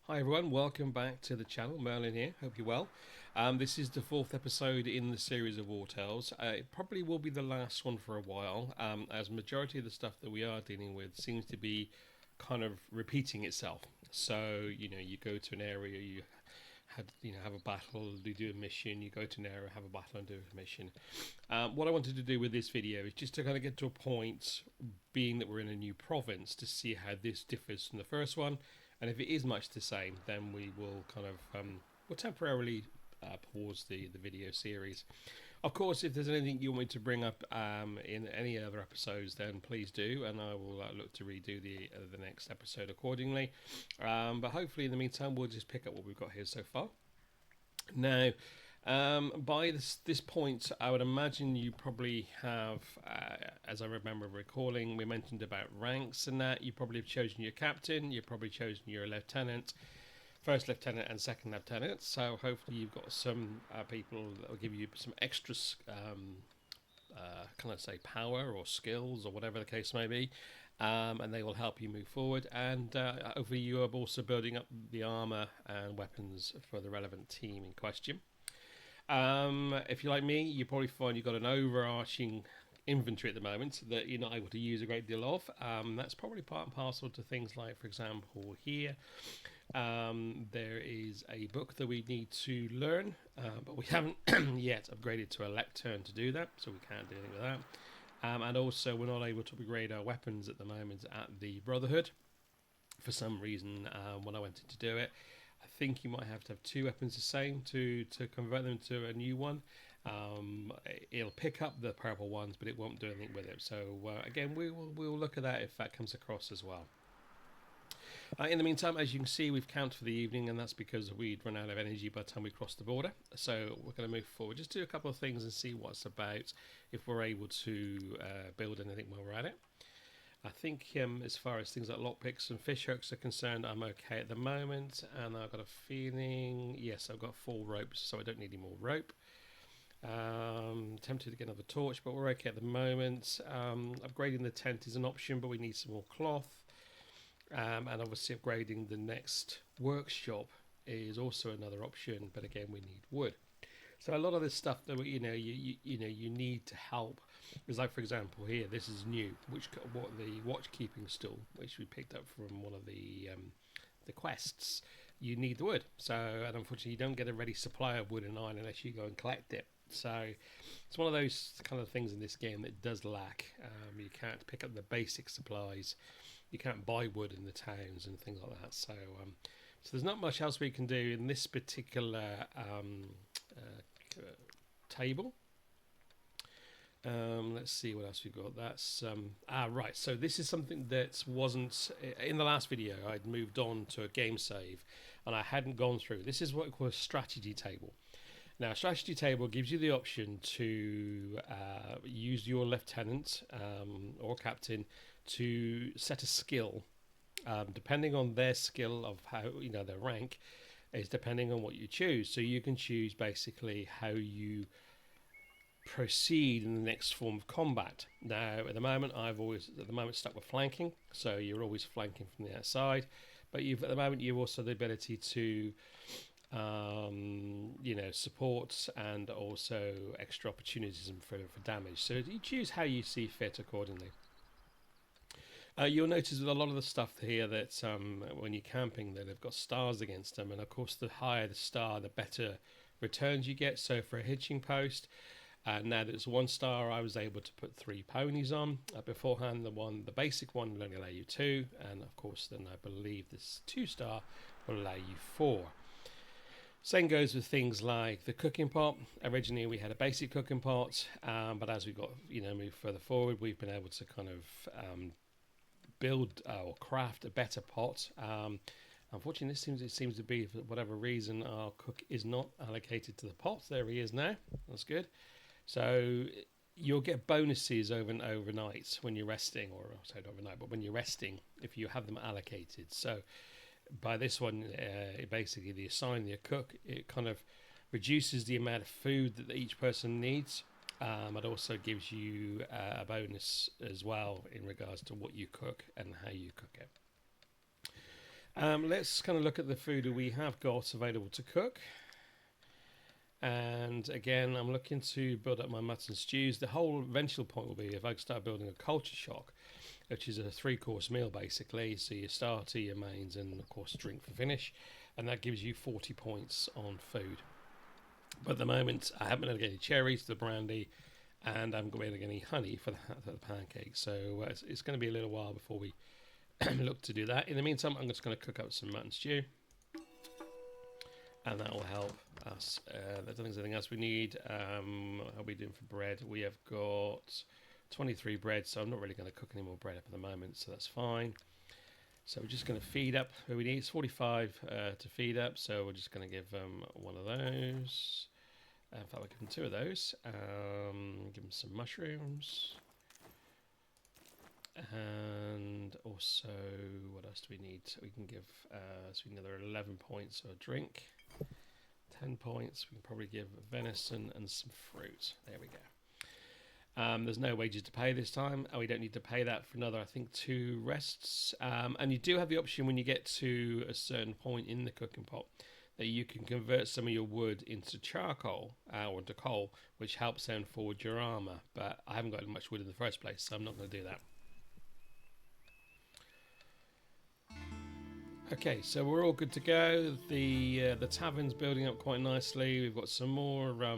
Hi everyone, welcome back to the channel. Merlin here, hope you're well. This is the fourth episode in the series of WarTales. It probably will be the last one for a while, as majority of the stuff that we are dealing with seems to be kind of repeating itself. So, you go to an area, have a battle, you do a mission, you go to an area, have a battle and do a mission. What I wanted to do with this video is just to kind of get to a point, being that we're in a new province, to see how this differs from the first one. And if it is much the same, then we will kind of we'll temporarily pause the video series. Of course, if there's anything you want me to bring up in any other episodes, then please do, and I will look to redo the next episode accordingly. But hopefully, in the meantime, we'll just pick up what we've got here so far. Now, by this point, I would imagine you probably have, as I remember recalling, we mentioned about ranks and that. You probably have chosen your captain, you've probably chosen your lieutenant, first lieutenant and second lieutenant. So hopefully you've got some people that will give you some extra, can I say, power or skills or whatever the case may be. And they will help you move forward. And hopefully you are also building up the armor and weapons for the relevant team in question. If you're like me, you probably find you've got an overarching inventory at the moment that you're not able to use a great deal of. That's probably part and parcel to things like, for example, here there is a book that we need to learn, but we haven't yet upgraded to a lectern to do that, so we can't do anything with that. And also we're not able to upgrade our weapons at the moment at the Brotherhood for some reason. When I went in to do it, I think you might have to have two weapons the same to convert them to a new one. It'll pick up the purple ones, but it won't do anything with it. So again, we'll look at that if that comes across as well. In the meantime, as you can see, we've camped for the evening, and that's because we'd run out of energy by the time we crossed the border. So we're going to move forward, just do a couple of things and see what's about, if we're able to build anything while we're at it. I think as far as things like lockpicks and fish hooks are concerned, I'm okay at the moment, and I've got a feeling, yes, I've got 4 ropes, so I don't need any more rope. Tempted to get another torch, but we're okay at the moment. Upgrading the tent is an option, but we need some more cloth. And obviously upgrading the next workshop is also another option, but again we need wood. So a lot of this stuff that you need to help is, like, for example, here this is new, what the watchkeeping stool, which we picked up from one of the quests. You need the wood, so, and unfortunately you don't get a ready supply of wood and iron unless you go and collect it. So it's one of those kind of things in this game that does lack. You can't pick up the basic supplies. You can't buy wood in the towns and things like that. So there's not much else we can do in this particular table. Let's see what else we've got. That's right. So this is something that wasn't in the last video. I'd moved on to a game save, and I hadn't gone through. This is what we call a strategy table. Now, a strategy table gives you the option to use your lieutenant or captain to set a skill. Depending on their skill of how, their rank is depending on what you choose. So you can choose basically how you proceed in the next form of combat. Now, at the moment, I've always stuck with flanking. So you're always flanking from the outside. But at the moment, you've also the ability to support and also extra opportunities for damage. So you choose how you see fit accordingly. You'll notice with a lot of the stuff here that when you're camping, that they've got stars against them, and of course the higher the star, the better returns you get. So for a hitching post, now that it's 1 star, I was able to put 3 ponies on. Beforehand, the basic one will only allow you 2, and of course then I believe this 2 star will allow you 4. Same goes with things like the cooking pot. Originally we had a basic cooking pot, but as we got moved further forward, we've been able to kind of build or craft a better pot. Unfortunately, it seems to be, for whatever reason, our cook is not allocated to the pot. There he is now. That's good. So you'll get bonuses overnight when you're resting, or I said overnight, but when you're resting, if you have them allocated. So by this one, basically the assign the cook, it kind of reduces the amount of food that each person needs. It also gives you a bonus as well in regards to what you cook and how you cook it. Let's kind of look at the food that we have got available to cook. And again, I'm looking to build up my mutton stews. The whole eventual point will be if I start building a culture shock, which is a 3-course meal basically. So your starter, your mains, and of course drink for finish. And that gives you 40 points on food. But at the moment, I haven't been able to get any cherries for the brandy, and I haven't been able to get any honey for the pancakes. So it's going to be a little while before we look to do that. In the meantime, I'm just going to cook up some mutton stew, and that will help us. I don't think there's anything else we need. How are we doing for bread? We have got 23 bread, so I'm not really going to cook any more bread up at the moment, so that's fine. So we're just going to feed up where we need. It's 45 to feed up, so we're just going to give them one of those. In fact, we'll give them 2 of those. Give them some mushrooms. And also, what else do we need? So we can give another 11 points for a drink. 10 points. We can probably give venison and some fruit. There we go. There's no wages to pay this time. We don't need to pay that for another, I think, 2 rests. And you do have the option when you get to a certain point in the cooking pot that you can convert some of your wood into charcoal or into coal, which helps then forward your armor. But I haven't got much wood in the first place, so I'm not going to do that. Okay, so we're all good to go. The tavern's building up quite nicely. We've got some more raw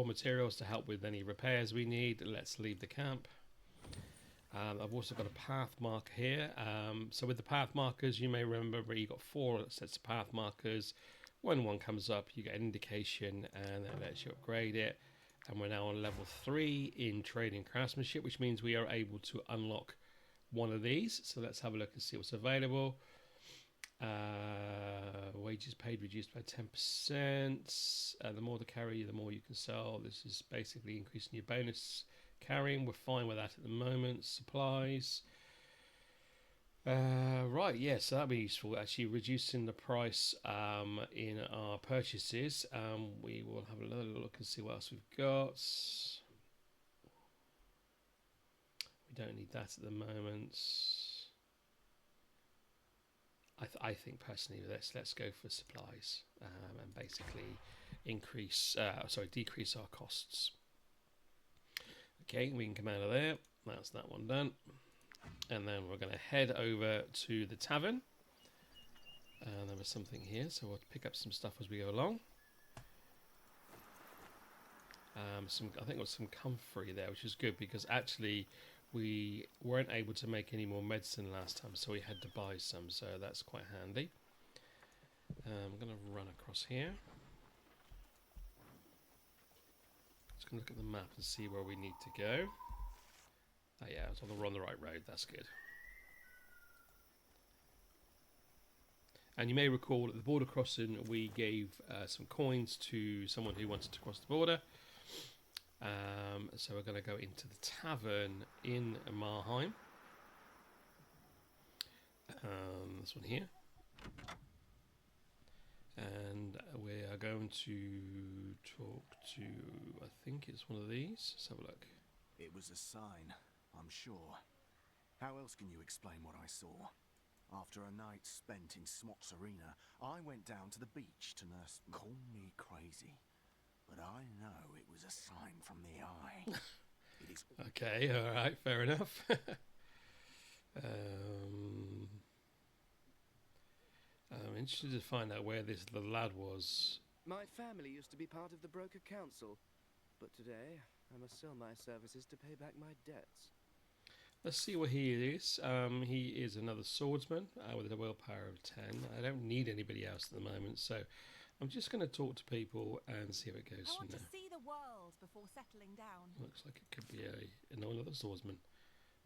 materials to help with any repairs we need. Let's leave the camp. I've also got a path marker here. So with the path markers, you may remember you've got 4 sets of path markers. When one comes up, you get an indication, and that lets you upgrade it. And we're now on level 3 in trading craftsmanship, which means we are able to unlock one of these. So let's have a look and see what's available. Wages paid reduced by 10%. The more the carry, the more you can sell. This is basically increasing your bonus carrying. We're fine with that at the moment. Supplies. Right, yes, so that'd be useful. Actually, reducing the price in our purchases. We will have a little look and see what else we've got. We don't need that at the moment. I think personally, let's go for supplies and basically decrease our costs. Okay, we can come out of there. That's that one done. And then we're going to head over to the tavern. And there was something here, so we'll pick up some stuff as we go along. I think there's some comfrey there, which is good because actually we weren't able to make any more medicine last time, so we had to buy some, so that's quite handy. I'm going to run across here. Just going to look at the map and see where we need to go. Oh yeah, we're on the right road, that's good. And you may recall at the border crossing we gave some coins to someone who wanted to cross the border. So we're going to go into the tavern in Marheim. This one here. And we are going to talk to, I think it's one of these. Let's have a look. It was a sign, I'm sure. How else can you explain what I saw? After a night spent in Smots Arena, I went down to the beach to nurse. Call me crazy, but I know it was a sign from the eye. It is. Okay, all right, fair enough. I'm interested to find out where the lad was. My family used to be part of the Broker Council, but today I must sell my services to pay back my debts. Let's see what he is. He is another swordsman with a willpower of 10. I don't need anybody else at the moment, so I'm just going to talk to people and see how it goes I from want there. to see the world before settling down. Looks like it could be another swordsman,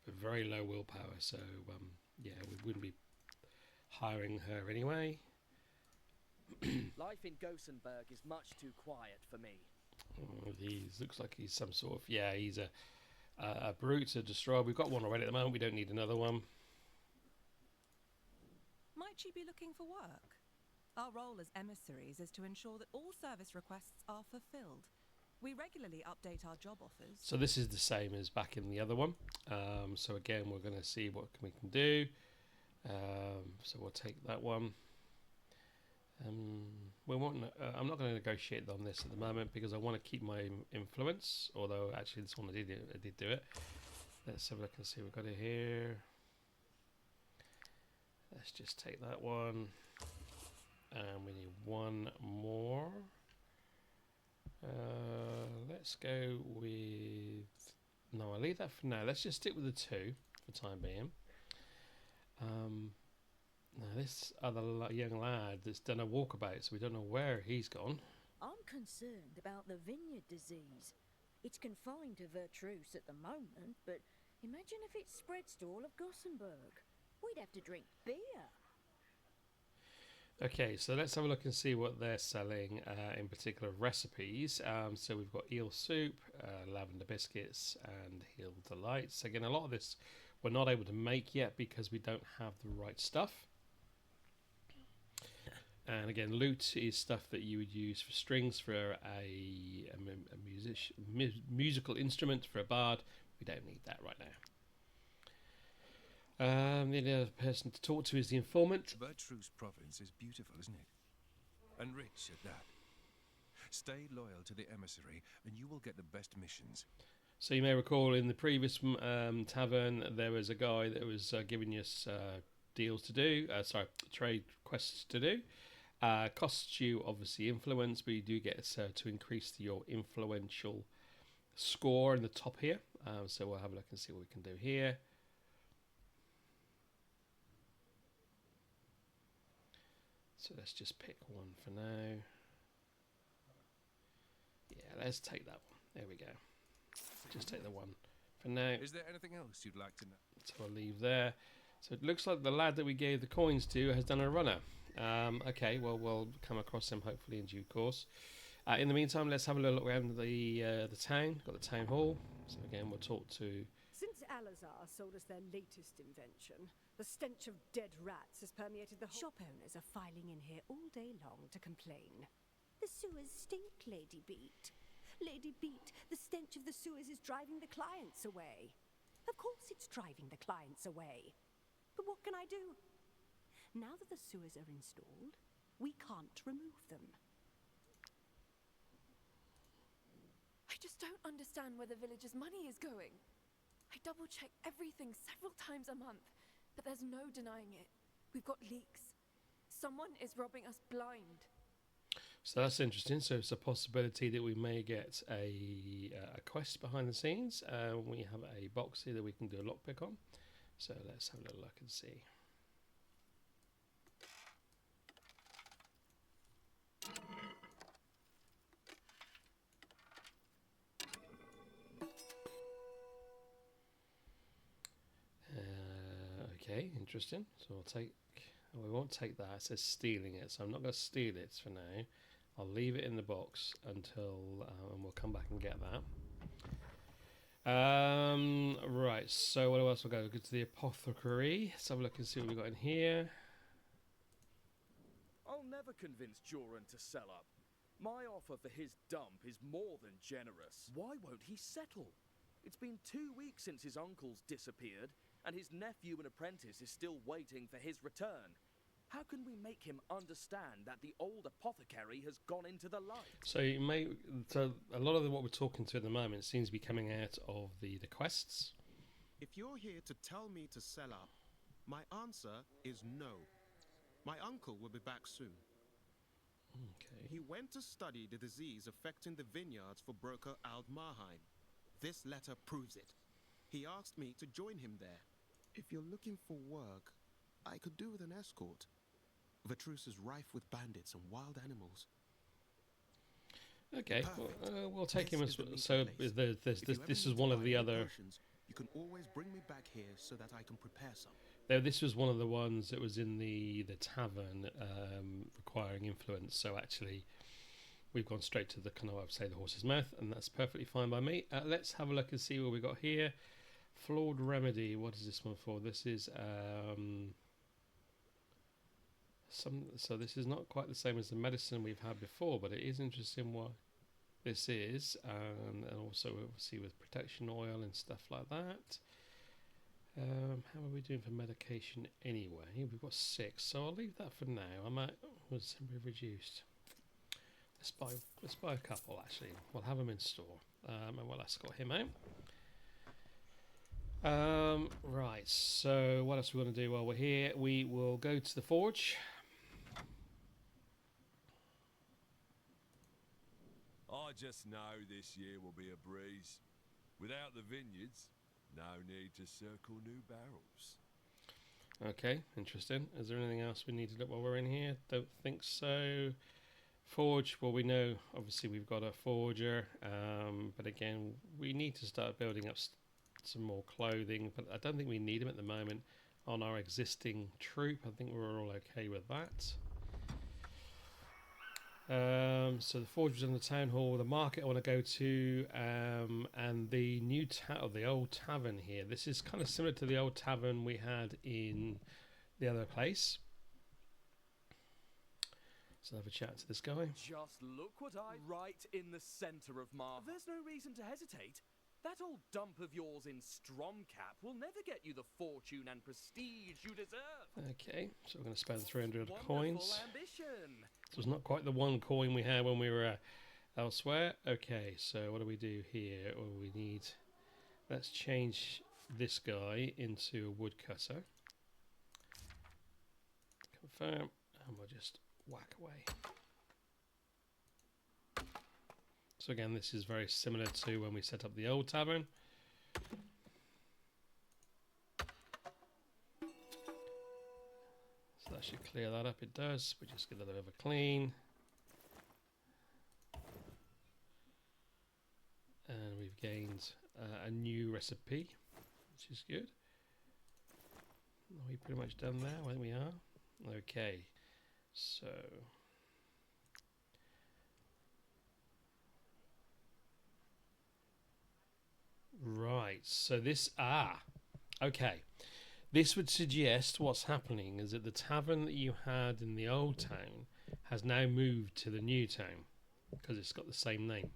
but very low willpower. So yeah, we wouldn't be hiring her anyway. Life in Gossenberg is much too quiet for me. Oh, he looks like he's some sort of he's a brute, a destroyer. We've got one already at the moment. We don't need another one. Might you be looking for work? Our role as emissaries is to ensure that all service requests are fulfilled. We regularly update our job offers. So this is the same as back in the other one. So again, we're going to see what we can do. So we'll take that one. We won't. I'm not going to negotiate on this at the moment because I want to keep my influence. Although actually, this one I did do it. Let's have a look and see what we've got it here. Let's just take that one, and we need one more. Let's go with. No, I'll leave that for now. Let's just stick with the 2 for the time being. Now this other young lad that's done a walkabout, so we don't know where he's gone. I'm concerned about the vineyard disease. It's confined to Vertruse at the moment, but imagine if it spreads to all of Gothenburg. We'd have to drink beer. Okay, so let's have a look and see what they're selling, in particular recipes. So we've got eel soup, lavender biscuits, and Hill Delights. Again, a lot of this we're not able to make yet because we don't have the right stuff. And again, lute is stuff that you would use for strings for a musical instrument for a bard. We don't need that right now. The other person to talk to is the informant. Vertruse province is beautiful, isn't it? And rich at that. Stay loyal to the emissary, and you will get the best missions. So you may recall in the previous tavern, there was a guy that was giving us deals to do. Trade quests to do. Costs you obviously influence, but you do get to increase your influential score in the top here. So we'll have a look and see what we can do here. So let's just pick one for now. Yeah, let's take that one. There we go. Just take the one for now. Is there anything else you'd like to know? So I'll leave there. So it looks like the lad that we gave the coins to has done a runner. Okay, well, we'll come across him hopefully in due course. In the meantime, let's have a little look around the town. Got the town hall. So again, we'll talk to... Since Alazar sold us their latest invention, the stench of dead rats has permeated the whole... Shop owners are filing in here all day long to complain. The sewers stink, Lady Beat. Lady Beat, the stench of the sewers is driving the clients away. Of course it's driving the clients away. But what can I do? Now that the sewers are installed, we can't remove them. I just don't understand where the villagers' money is going. I double-check everything several times a month, but there's no denying it. We've got leaks. Someone is robbing us blind. So that's interesting. So it's a possibility that we may get a quest behind the scenes. We have a box here that we can do a lockpick on. So let's have a little look and see. Okay, interesting. So we'll take... we won't take that. It says stealing it, so I'm not going to steal it for now. I'll leave it in the box until... and we'll come back and get that. Right, so what else? We'll go to the apothecary. Let's have a look and see what we've got in here. I'll never convince Joran to sell up. My offer for his dump is more than generous. Why won't he settle? It's been 2 weeks since his uncle's disappeared, and his nephew and apprentice is still waiting for his return. How can we make him understand that the old apothecary has gone into the light? So you may... So a lot of what we're talking to at the moment seems to be coming out of the quests. If you're here to tell me to sell up, my answer is no. My uncle will be back soon. Okay. He went to study the disease affecting the vineyards for broker Aldmarheim. This letter proves it. He asked me to join him there. If you're looking for work, I could do with an escort. Vertruse is rife with bandits and wild animals. Okay, we'll take him as... This So place. this is one of the other... You can always bring me back here so that I can prepare some. This was one of the ones that was in the tavern requiring influence. So actually, we've gone straight to the kind of, I'd say, the horse's mouth, and that's perfectly fine by me. Let's have a look and see what we got here. Flawed remedy. What is this one for? This is so this is not quite the same as the medicine we've had before, but it is interesting what this is, and also obviously with protection oil and stuff like that. How are we doing for medication anyway? We've got 6, so I'll leave that for now. I might was simply reduced. Let's buy a couple actually. We'll have them in store, and we'll escort him out. Right. So what else are we going to do while we're here? We will go to the forge. I just know this year will be a breeze. Without the vineyards, no need to circle new barrels. Okay, interesting. Is there anything else we need to look while we're in here? Don't think so. Forge, well, we know obviously we've got a forger, but again, we need to start building up some more clothing, but I don't think we need them at the moment on our existing troop. I think we're all okay with that. So the forge was in the town hall, the market I want to go to, and the new the old tavern here. This is kind of similar to the old tavern we had in the other place. So have a chat to this guy. Just look what right in the centre of Marha. There's no reason to hesitate. That old dump of yours in Stromcap will never get you the fortune and prestige you deserve. Okay, so we're going to spend 300 coins. Ambition. So it's not quite the 1 coin we had when we were elsewhere. Okay, so what do we do here? Well, we need... Let's change this guy into a woodcutter. Confirm, and we'll just whack away. So again, this is very similar to when we set up the old tavern. So that should clear that up. It does. We just get a little bit of a clean. And we've gained a new recipe, which is good. Are we pretty much done there? I think we are. Okay. So... Right, so this, okay. This would suggest what's happening is that the tavern that you had in the old town has now moved to the new town because it's got the same name.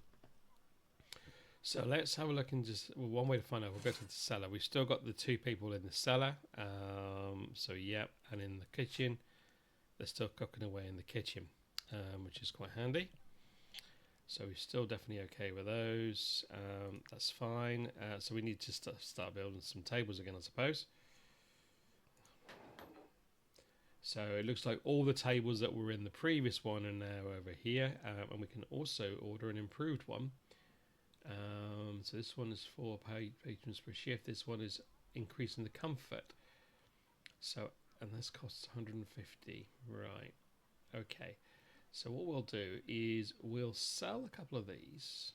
So let's have a look and just, well, one way to find out, we'll go to the cellar. We've still got the 2 people in the cellar, so yep, and in the kitchen, they're still cooking away in the kitchen, which is quite handy. So we're still definitely okay with those. That's fine. So we need to start building some tables again, I suppose. So it looks like all the tables that were in the previous one are now over here. And we can also order an improved one. So this one is 4 patrons per shift. This one is increasing the comfort. So, and this costs 150. Right. Okay. So what we'll do is we'll sell a couple of these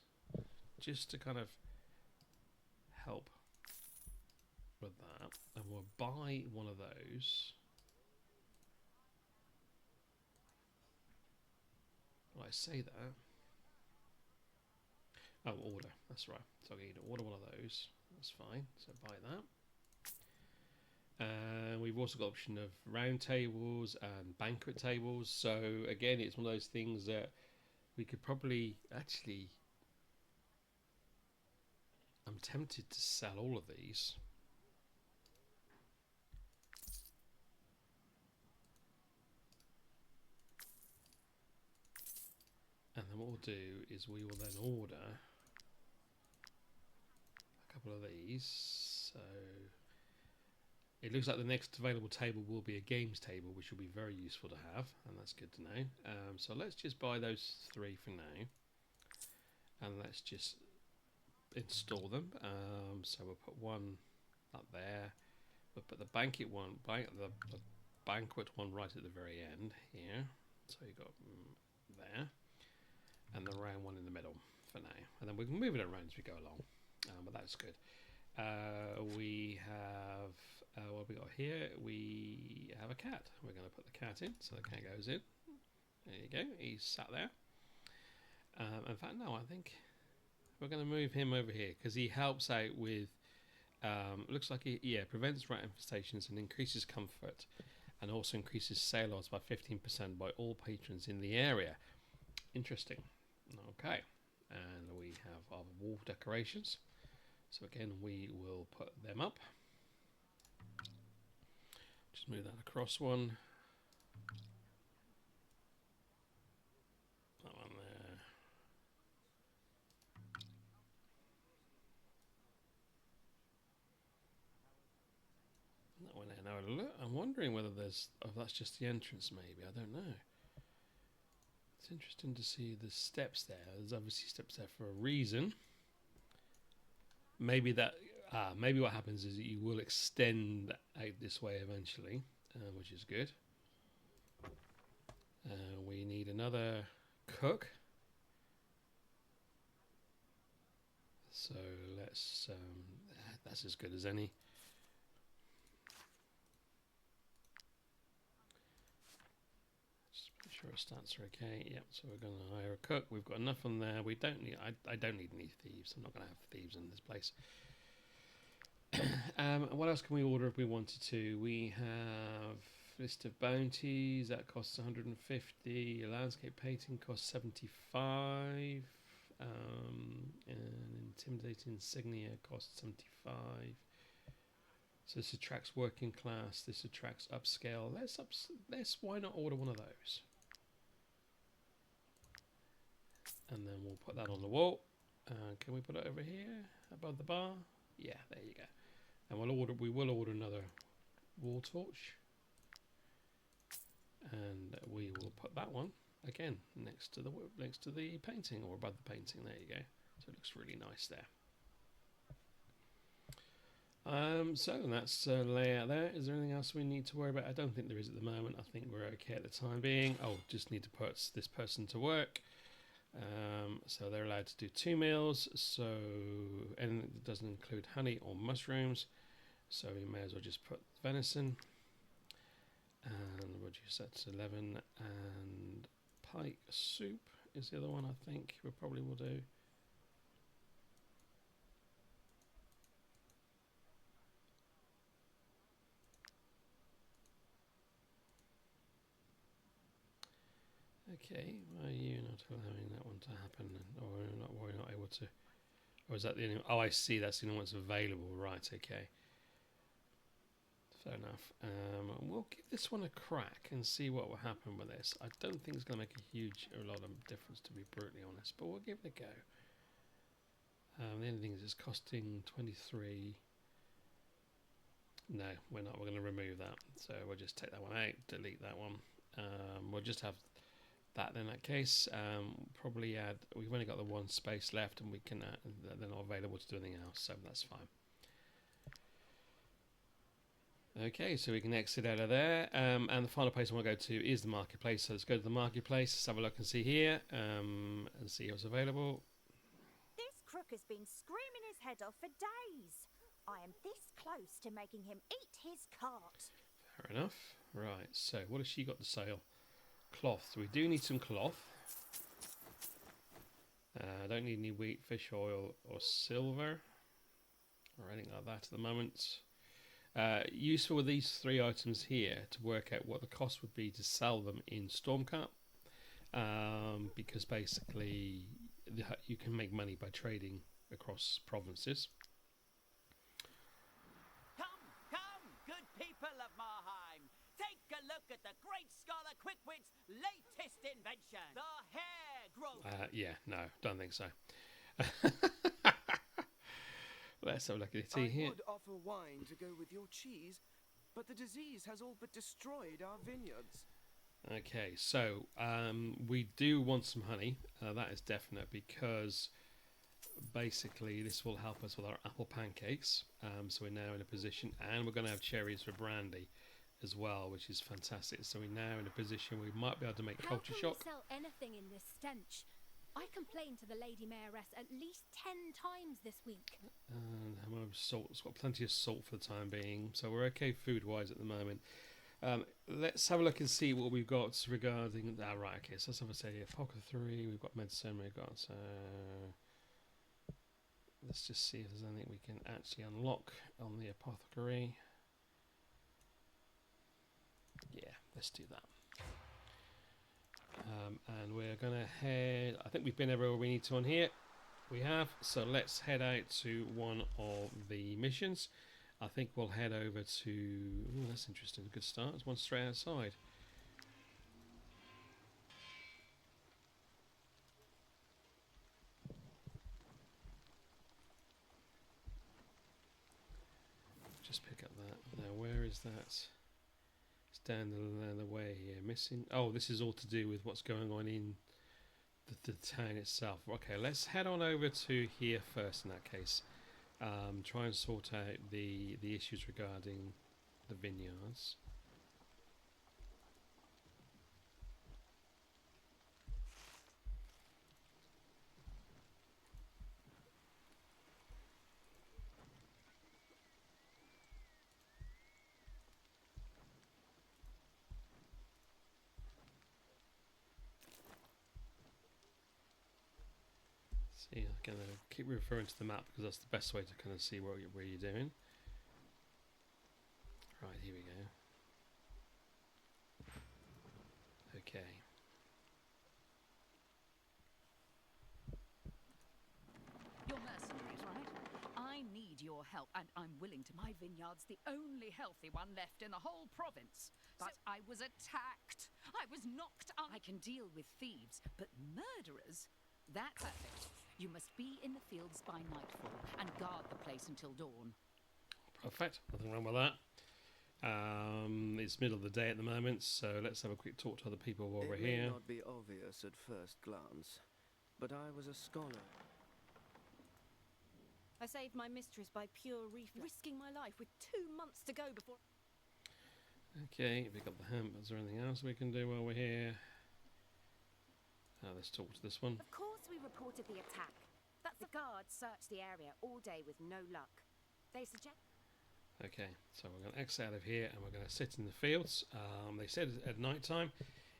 just to kind of help with that. And we'll buy one of those. Well, I say that. Oh, order. That's right. So I need to order one of those. That's fine. So buy that. And we've also got option of round tables and banquet tables. So again, it's one of those things that we could probably actually... I'm tempted to sell all of these. And then what we'll do is we will then order a couple of these. So... It looks like the next available table will be a games table, which will be very useful to have, and that's good to know. So let's just buy those 3 for now, and let's just install them. So we'll put one up there. We'll put the banquet one, the banquet one right at the very end here. So you got there, and the round one in the middle for now, and then we can move it around as we go along. But that's good. We have what we got here. We have a cat. We're going to put the cat in, so the cat goes in. There you go. He's sat there. In fact, no, I think we're going to move him over here because he helps out with. Looks like he prevents rat infestations and increases comfort, and also increases sale odds by 15% by all patrons in the area. Interesting. Okay, and we have our wall decorations. So again, we will put them up. Just move that across one. That one there. That one there. Now look, I'm wondering whether there's, oh, that's just the entrance maybe, I don't know. It's interesting to see the steps there. There's obviously steps there for a reason. Maybe that, maybe what happens is that you will extend out this way eventually, which is good. We need another cook. So let's, that's as good as any. Just make sure our stats are okay. Yep, so we're going to hire a cook. We've got enough on there. We don't need, I don't need any thieves. I'm not going to have thieves in this place. What else can we order if we wanted to? We have list of bounties. That costs 150. Landscape painting costs 75. And intimidating insignia costs 75. So this attracts working class. This attracts upscale. Let's why not order one of those? And then we'll put that on the wall. Can we put it over here above the bar? Yeah, there you go. And we will order another wall torch. And we will put that one again next to the painting or above the painting. There you go. So it looks really nice there. So that's layout there. Is there anything else we need to worry about? I don't think there is at the moment. I think we're okay at the time being. Oh, just need to put this person to work. So they're allowed to do 2 meals. So anything that doesn't include honey or mushrooms. So we may as well just put venison. And reduce that to 11. And pike soup is the other one I think we probably will do. Okay, why are you not allowing that one to happen? Or why are you not able to? Or is that the only? Oh, I see. That's the only one that's available. Right. Okay. Fair enough. We'll give this one a crack and see what will happen with this. I don't think it's going to make a lot of difference, to be brutally honest. But we'll give it a go. The only thing is, it's costing 23. No, we're not. We're going to remove that. So we'll just take that one out. Delete that one. We'll just have that in that case. Probably add, we've only got the one space left and we can they're not available to do anything else, so that's fine. Okay, so we can exit out of there, and the final place I want to go to is the marketplace. So let's go to the marketplace, let's have a look and see here, and see what's available. This crook has been screaming his head off for days. I am this close to making him eat his cart. Fair enough. Right, so what has she got to sale? Cloth. So we do need some cloth. I don't need any wheat, fish oil, or silver, or anything like that at the moment. Useful with these 3 items here to work out what the cost would be to sell them in Stormcut, because basically you can make money by trading across provinces. Come, good people of Marheim, take a look at the great scholar Quickwit's latest invention, the hair growth. Yeah, no, don't think so. Let's have a look at it here. I would offer wine to go with your cheese, but the disease has all but destroyed our vineyards. Okay, so we do want some honey. That is definite, because basically this will help us with our apple pancakes. So we're now in a position, and we're going to have cherries for brandy as well, which is fantastic. So we're now in a position where we might be able to make culture shock. How can we sell anything in this stench? I complained to the Lady Mayoress at least 10 times this week. And how much salt? It's got plenty of salt for the time being, so we're okay food-wise at the moment. Let's have a look and see what we've got regarding that. Right, okay, so let's have a say here. Apothecary, we've got medicine, we've got. Let's just see if there's anything we can actually unlock on the apothecary. Yeah, let's do that. And we're going to head, I think we've been everywhere we need to on here. We have, so let's head out to one of the missions. I think we'll head over to... Ooh, that's interesting. Good start. There's one straight outside. Just pick up that. Now, where is that? It's down the way here. Missing. Oh, this is all to do with what's going on in the town itself. Okay, let's head on over to here first in that case. Try and sort out the issues regarding the vineyards. See, I'm going to keep referring to the map because that's the best way to kind of see where you're doing. Right, here we go. Okay. You're mercenaries, right? I need your help, and I'm willing to. My vineyard's the only healthy one left in the whole province. But I was attacked. I was knocked out. I can deal with thieves, but murderers? That's perfect. You must be in the fields by nightfall and guard the place until dawn. Perfect. Nothing wrong with that. It's middle of the day at the moment, so let's have a quick talk to other people while we're here. It may not be obvious at first glance, but I was a scholar. I saved my mistress by pure reflex, risking my life with 2 months to go before... Okay, pick up the hemp. Is there anything else we can do while we're here? Let's talk to this one. Of course we reported the attack. That's the guards searched the area all day with no luck. They suggest... Okay, so we're going to exit out of here and we're going to sit in the fields. They said at night time.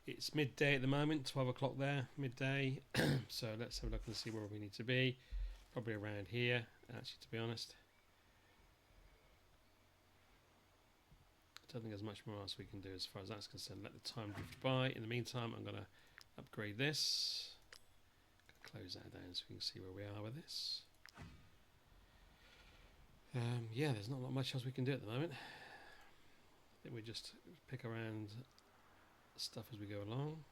It's midday at the moment, 12 o'clock there, midday. So let's have a look and see where we need to be. Probably around here, actually, to be honest. I don't think there's much more else we can do as far as that's concerned. Let the time drift by. In the meantime, I'm going to upgrade this. Close that down so we can see where we are with this. Yeah, there's not much else we can do at the moment. I think we just pick around stuff as we go along.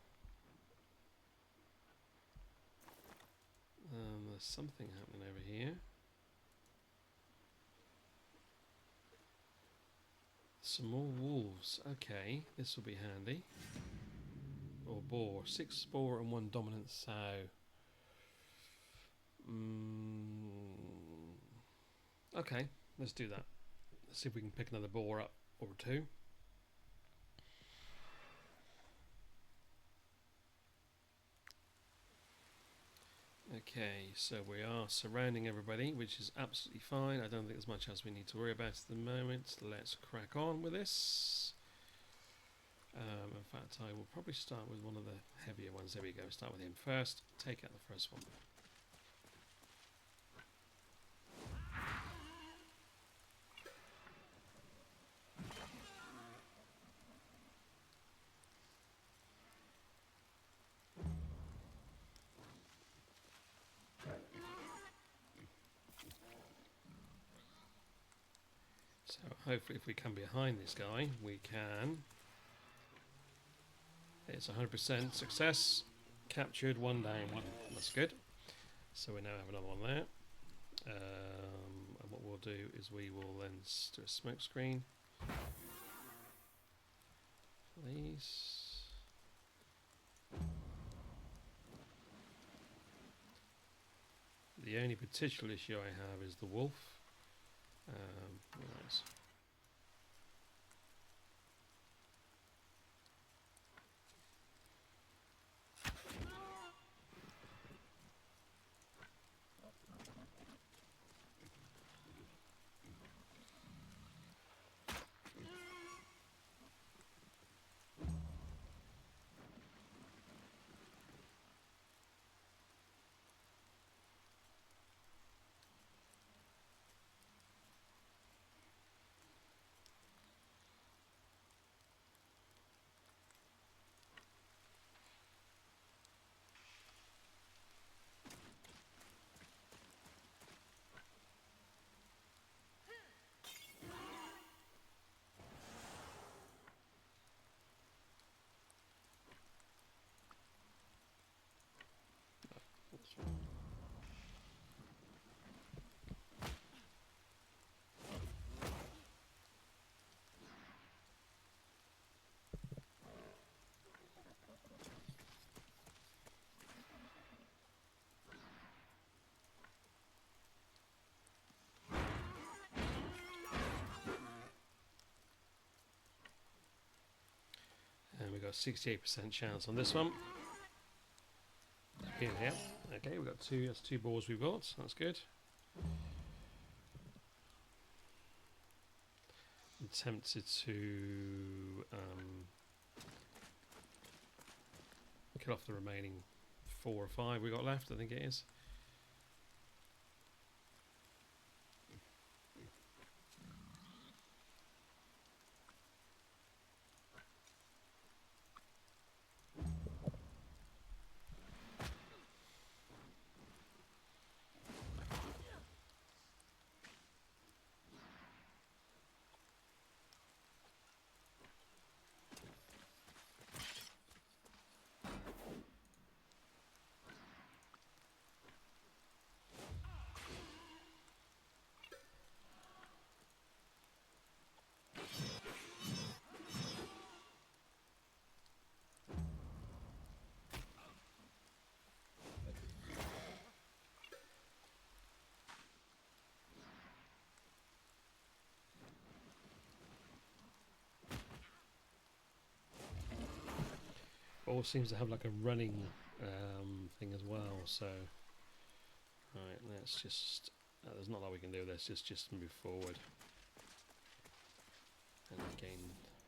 There's something happening over here. Some more wolves. Okay, this will be handy. Or boar. 6 boar and 1 dominant sow. Okay, let's do that. Let's see if we can pick another boar up or 2. Okay, so we are surrounding everybody, which is absolutely fine. I don't think there's much else we need to worry about at the moment. Let's crack on with this. In fact, I will probably start with one of the heavier ones. There we go. Start with him first. Take out the first one. So hopefully if we come behind this guy, we can. It's 100% success. Captured, 1 down. That's good. So we now have another one there. And what we'll do is we will then do a smoke screen. Please. The only particular issue I have is the wolf. Right. got a 68% chance on this one. Here, yeah. Okay, we've got two. That's 2 balls we've got. That's good. I'm tempted to cut off the remaining 4 or 5 we got left. I think it is. All seems to have like a running thing as well. So, right, let's just. There's not a lot we can do. Let's just move forward and gain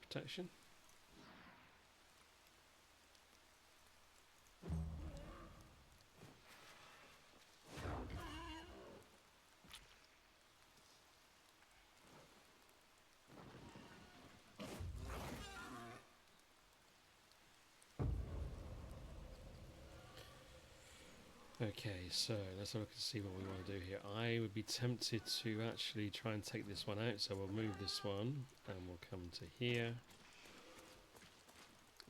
protection. Okay, so let's have a look and see what we want to do here. I would be tempted to actually try and take this one out, so we'll move this one and we'll come to here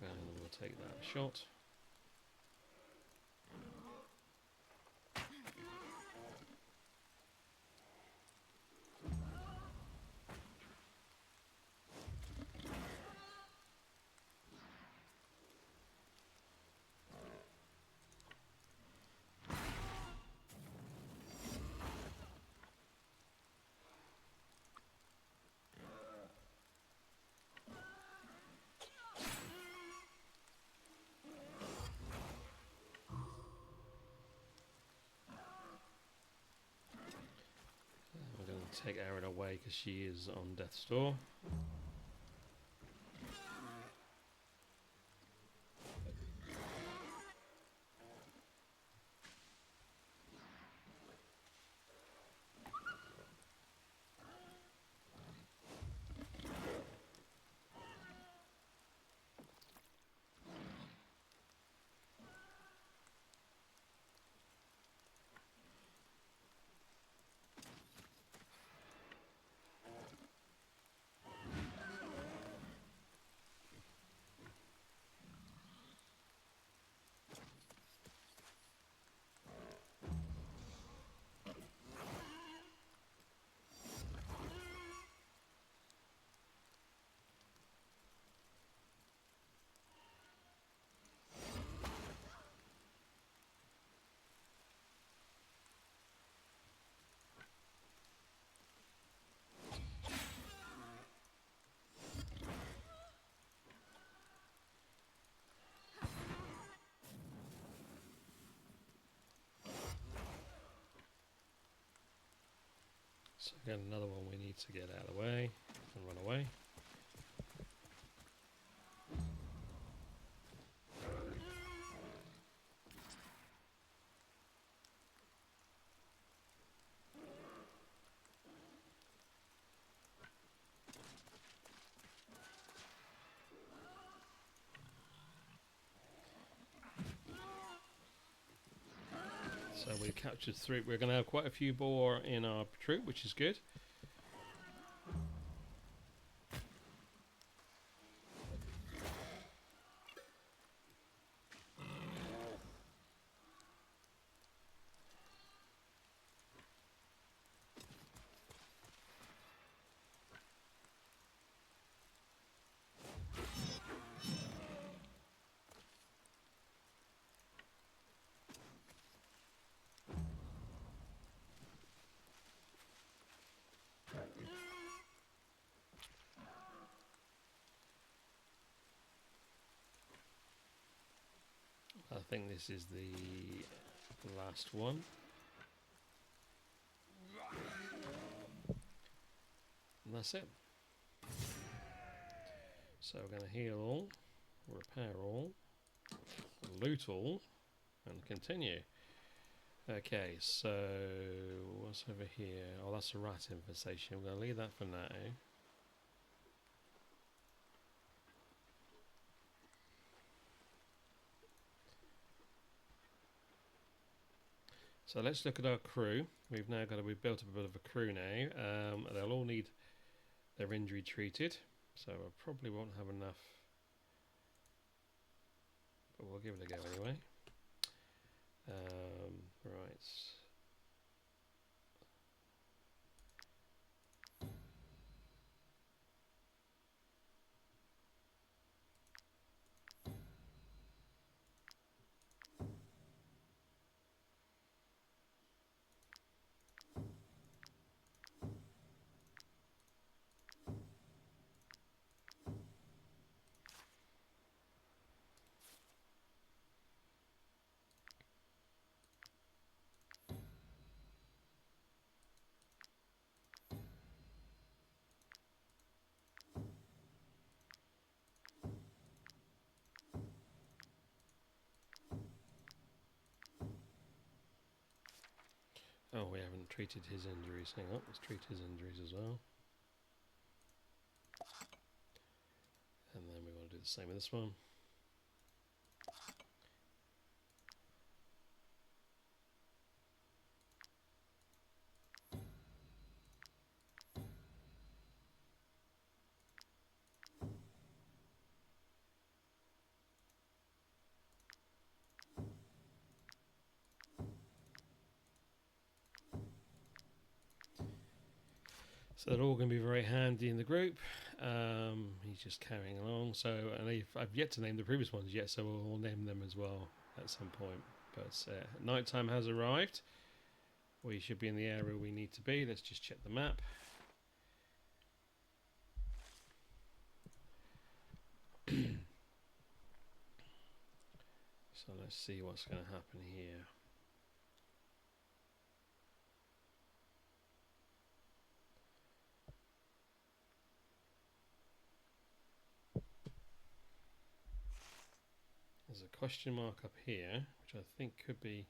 and we'll take that shot. Take Erin away because she is on death's door. So again, another one we need to get out of the way and run away. So we captured 3. We're going to have quite a few boar in our troop, which is good. I think this is the last one. And that's it. So we're going to heal all, repair all, loot all, and continue. Okay, so what's over here? Oh, that's a rat infestation. We're going to leave that for now. So let's look at our crew. We've built up a bit of a crew now. They'll all need their injury treated, so I probably won't have enough, but we'll give it a go anyway. Right. Oh, we haven't treated his injuries. Hang on, let's treat his injuries as well. And then we want to do the same with this one. So they're all going to be very handy in the group. He's just carrying along. So, and I've yet to name the previous ones yet, so we'll name them as well at some point. But nighttime has arrived. We should be in the area we need to be. Let's just check the map. So let's see what's going to happen here. There's a question mark up here, which I think could be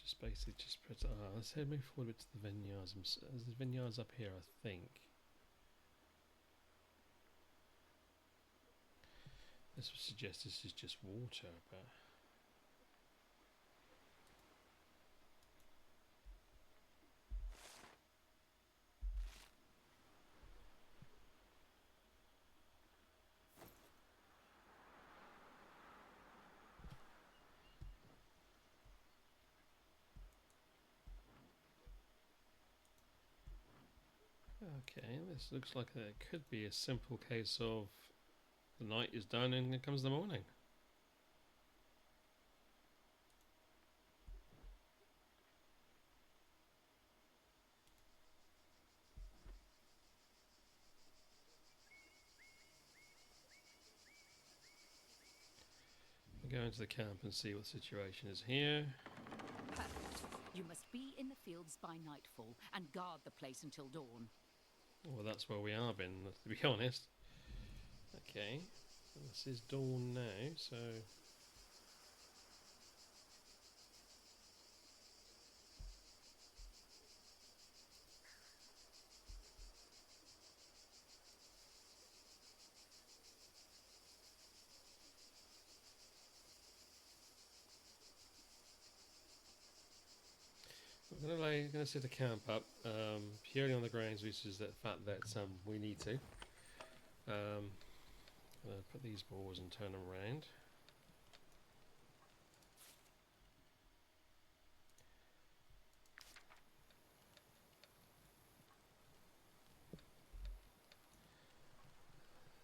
just basically just press. Let's head move forward to the vineyards. There's the vineyards up here, I think. This would suggest this is just water, but okay, this looks like it could be a simple case of the night is done and it comes the morning. We'll go into the camp and see what the situation is here. Perfect. You must be in the fields by nightfall and guard the place until dawn. Well, that's where we are been, to be honest. Okay, so this is dawn now, so we're going to set a camp up purely on the grounds, which is the fact that we need to. Put these balls and turn them around.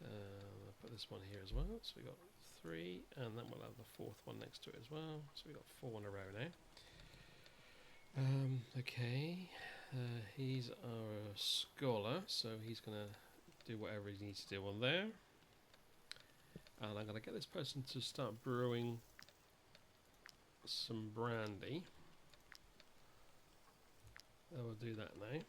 I'll put this one here as well. So we got 3, and then we'll have the 4th one next to it as well. So we got 4 in a row now. Okay, he's our scholar, so he's going to do whatever he needs to do on there. And I'm going to get this person to start brewing some brandy. I will do that now.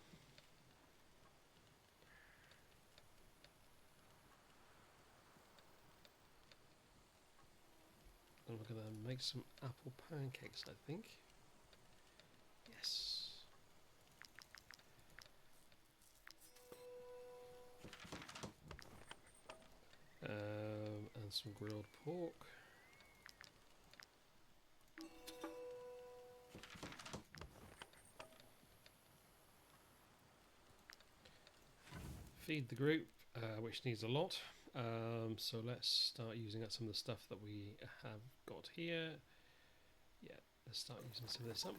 And we're going to make some apple pancakes, I think. Yes. And some grilled pork. Feed the group, which needs a lot. So let's start using up some of the stuff that we have got here. Yeah, let's start using some of this up.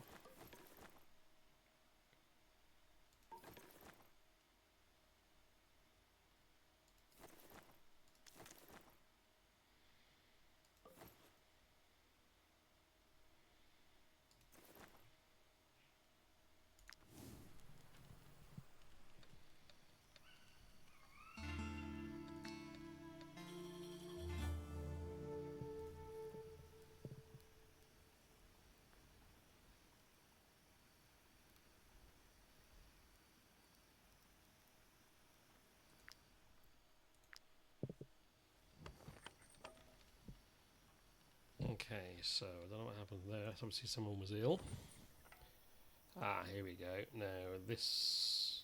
Okay, so I don't know what happened there. Obviously someone was ill. Ah, here we go. Now this...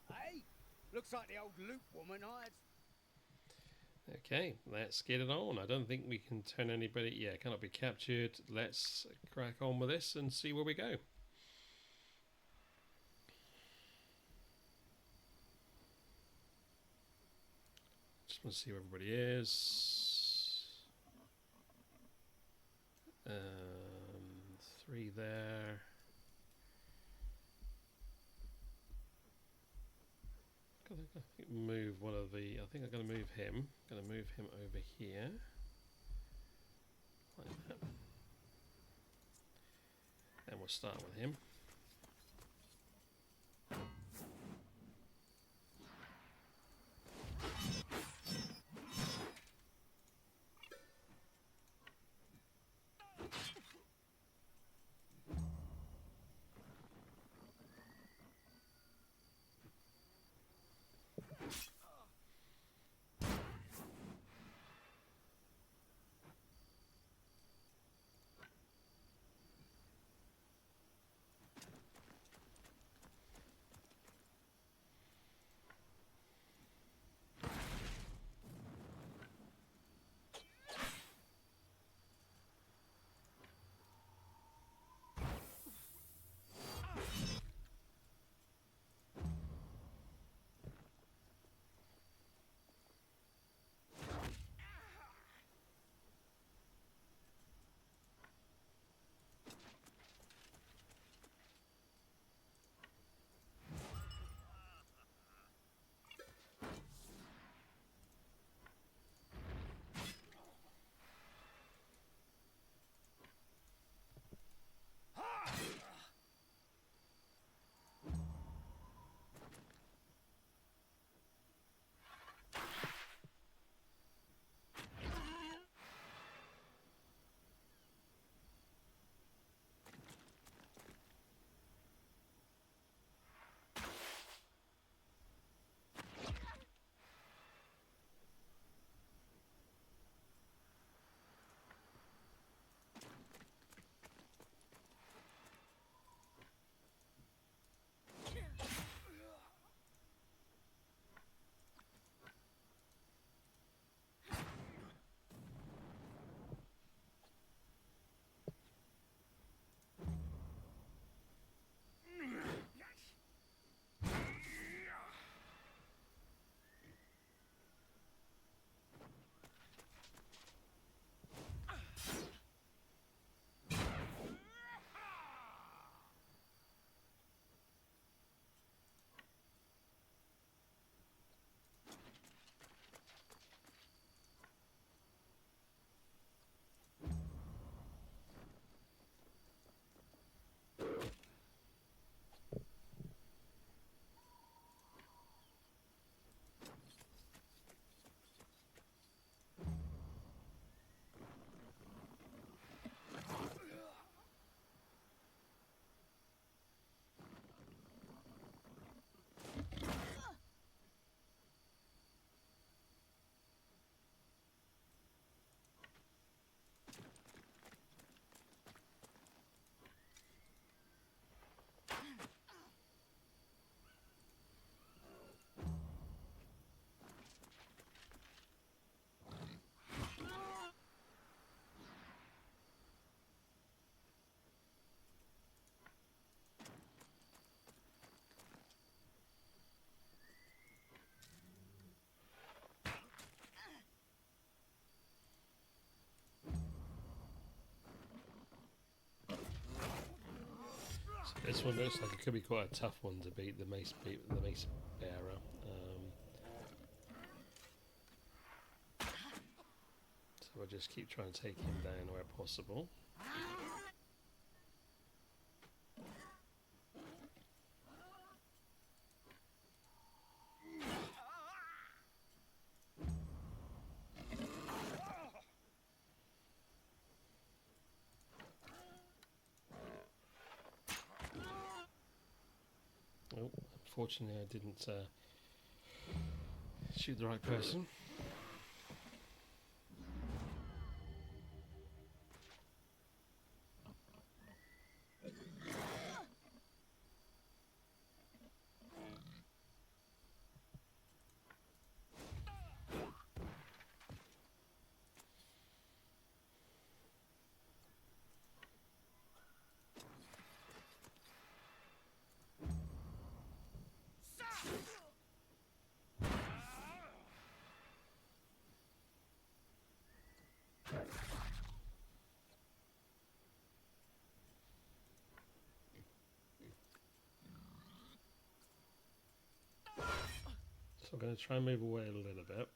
Hey, looks like the old loop woman hired. Okay, let's get it on. I don't think we can turn anybody... Yeah, cannot be captured. Let's crack on with this and see where we go. Just want to see where everybody is. 3 there. Move one of the... I think I'm going to move him. Going to move him over here. Like that. And we'll start with him. This one looks like it could be quite a tough one to beat, the mace bearer. So we'll just keep trying to take him down where possible. Oh, unfortunately I didn't shoot the right person. So I'm going to try and move away a little bit.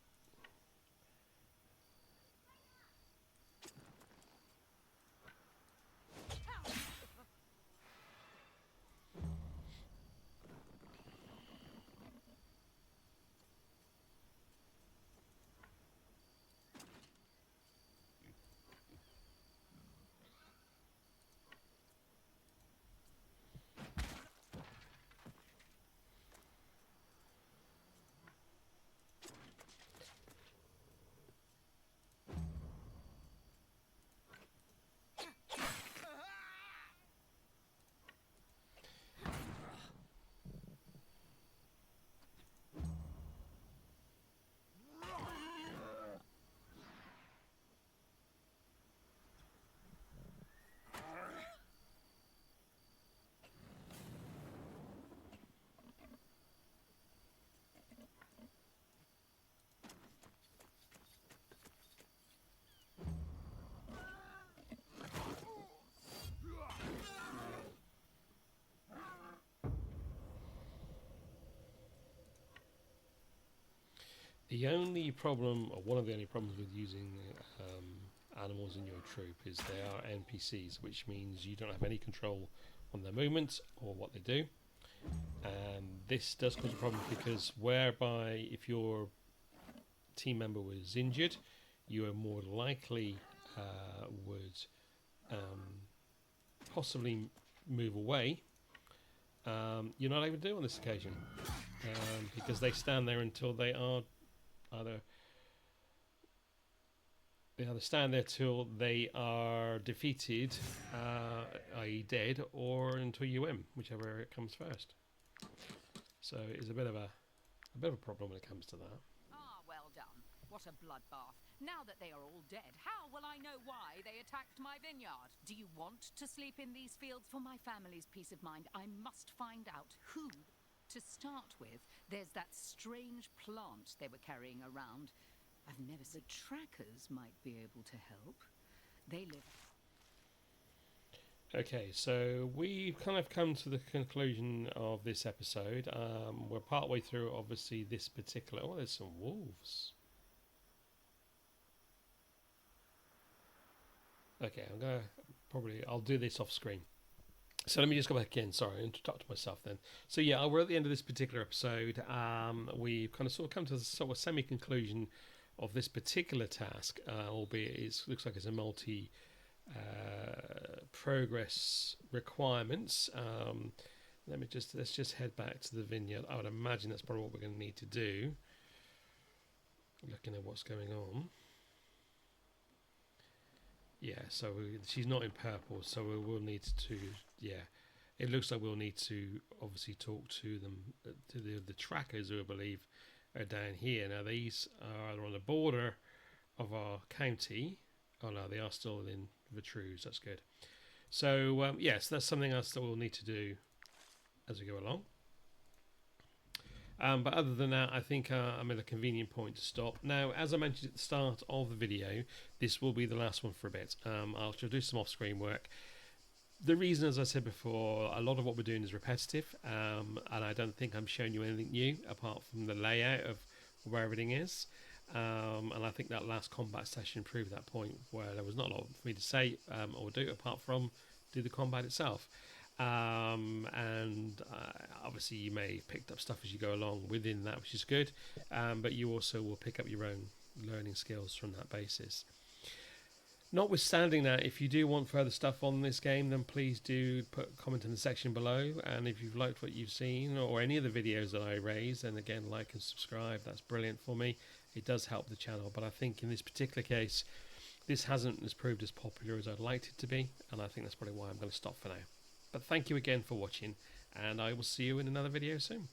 The only problem, or one of the only problems with using animals in your troop is they are NPCs, which means you don't have any control on their movements or what they do. And this does cause a problem because whereby if your team member was injured, you are more likely would possibly move away. You're not able to do on this occasion because they stand there until they are either stand there till they are defeated, i.e. dead, or until you win, whichever it comes first. So it's a bit of a problem when it comes to that. Ah, well done. What a bloodbath. Now that they are all dead, how will I know why they attacked my vineyard? Do you want to sleep in these fields? For my family's peace of mind, I must find out who. To start with, there's that strange plant they were carrying around. I've never seen. The trackers might be able to help. They live... Okay, so we've kind of come to the conclusion of this episode. We're partway through, obviously, this particular... Oh, there's some wolves. Okay, I'm going to... I'll do this off screen. So let me just go back again. Sorry, I interrupted myself then. So yeah, we're at the end of this particular episode. We've kind of sort of come to the sort of semi-conclusion of this particular task, albeit it looks like it's a progress requirements. Let's just head back to the vineyard. I would imagine that's probably what we're going to need to do. Looking at what's going on. Yeah, so she's not in purple, so we will need to, yeah. It looks like we'll need to obviously talk to them, to the trackers who I believe are down here. Now, these are either on the border of our county. Oh, no, they are still in Vitruve. That's good. So, yes, that's something else that we'll need to do as we go along. But other than that, I think I'm at a convenient point to stop. Now, as I mentioned at the start of the video, this will be the last one for a bit. I'll do some off-screen work. The reason, as I said before, a lot of what we're doing is repetitive, and I don't think I'm showing you anything new apart from the layout of where everything is. And I think that last combat session proved that point, where there was not a lot for me to say or do apart from do the combat itself. And obviously you may have picked up stuff as you go along within that, which is good, but you also will pick up your own learning skills from that basis. Notwithstanding that, if you do want further stuff on this game, then please do put a comment in the section below. And if you've liked what you've seen or any of the videos that I raise, then again, like and subscribe. That's brilliant for me. It does help the channel. But I think in this particular case, this hasn't as proved as popular as I'd liked it to be. And I think that's probably why I'm going to stop for now. But thank you again for watching, and I will see you in another video soon.